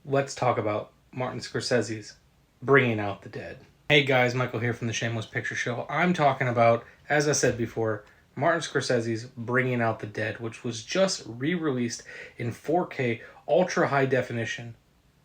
let's talk about Martin Scorsese's Bringing Out the Dead. Hey guys, Michael here from the Shameless Picture Show. I'm talking about, as I said before, Martin Scorsese's Bringing Out the Dead, which was just re-released in 4K ultra high definition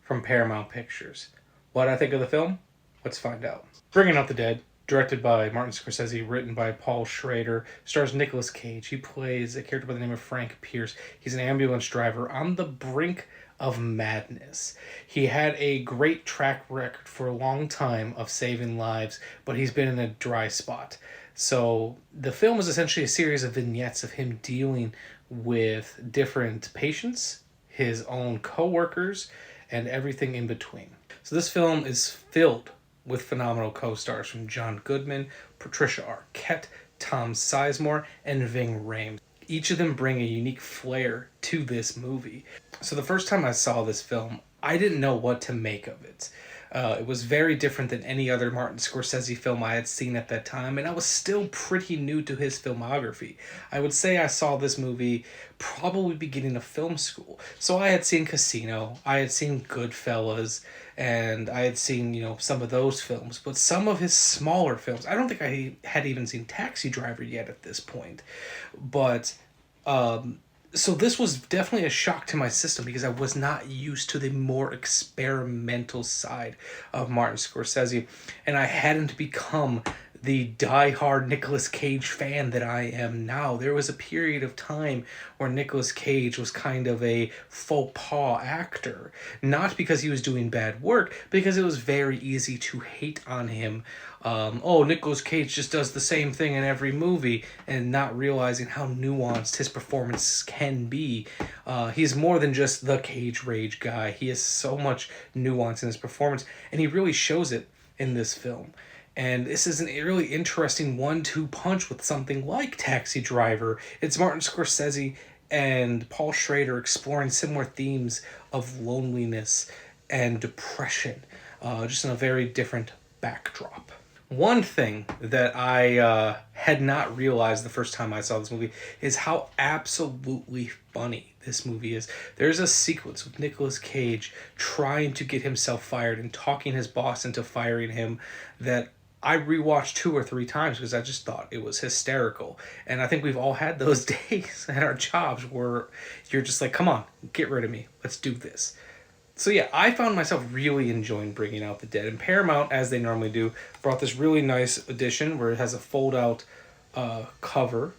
from Paramount Pictures. What I think of the film? Let's find out. Bringing Out the Dead, directed by Martin Scorsese, written by Paul Schrader, stars Nicolas Cage. He plays a character by the name of Frank Pierce. He's an ambulance driver on the brink of madness. He had a great track record for a long time of saving lives, but he's been in a dry spot. So the film is essentially a series of vignettes of him dealing with different patients, his own co-workers, and everything in between. So this film is filled with phenomenal co-stars from John Goodman, Patricia Arquette, Tom Sizemore, and Ving Rhames. Each of them bring a unique flair to this movie. So the first time I saw this film, I didn't know what to make of it. It was very different than any other Martin Scorsese film I had seen at that time, and I was still pretty new to his filmography. I would say I saw this movie probably beginning of film school. So I had seen Casino, I had seen Goodfellas, and I had seen, some of those films, but some of his smaller films, I don't think I had even seen Taxi Driver yet at this point. But so this was definitely a shock to my system because I was not used to the more experimental side of Martin Scorsese, and I hadn't become the die-hard Nicolas Cage fan that I am now. There was a period of time where Nicolas Cage was kind of a faux pas actor, not because he was doing bad work, because it was very easy to hate on him. Nicolas Cage just does the same thing in every movie, and not realizing how nuanced his performance can be. He's more than just the Cage Rage guy. He has so much nuance in his performance, and he really shows it in this film. And this is a really interesting 1-2 punch with something like Taxi Driver. It's Martin Scorsese and Paul Schrader exploring similar themes of loneliness and depression, just in a very different backdrop. One thing that I had not realized the first time I saw this movie is how absolutely funny this movie is. There's a sequence with Nicolas Cage trying to get himself fired and talking his boss into firing him that I rewatched 2 or 3 times because I just thought it was hysterical. And I think we've all had those days at our jobs where you're just like, come on, get rid of me. Let's do this. So yeah, I found myself really enjoying Bringing Out the Dead. And Paramount, as they normally do, brought this really nice edition where it has a fold-out cover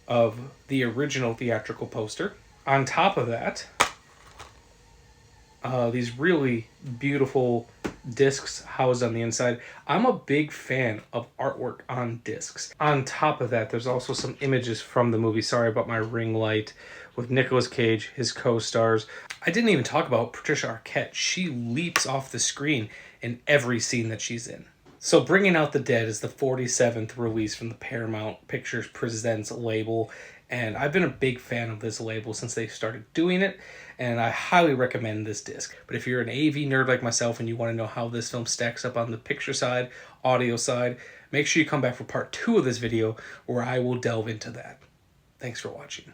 of the original theatrical poster. On top of that, these really beautiful discs housed on the inside. I'm a big fan of artwork on discs. On top of that, there's also some images from the movie. Sorry about my ring light. With Nicolas Cage, his co-stars. I didn't even talk about Patricia Arquette. She leaps off the screen in every scene that she's in. So Bringing Out the Dead is the 47th release from the Paramount Pictures Presents label, and I've been a big fan of this label since they started doing it, and I highly recommend this disc. But if you're an AV nerd like myself and you want to know how this film stacks up on the picture side, audio side, make sure you come back for part 2 of this video where I will delve into that. Thanks for watching.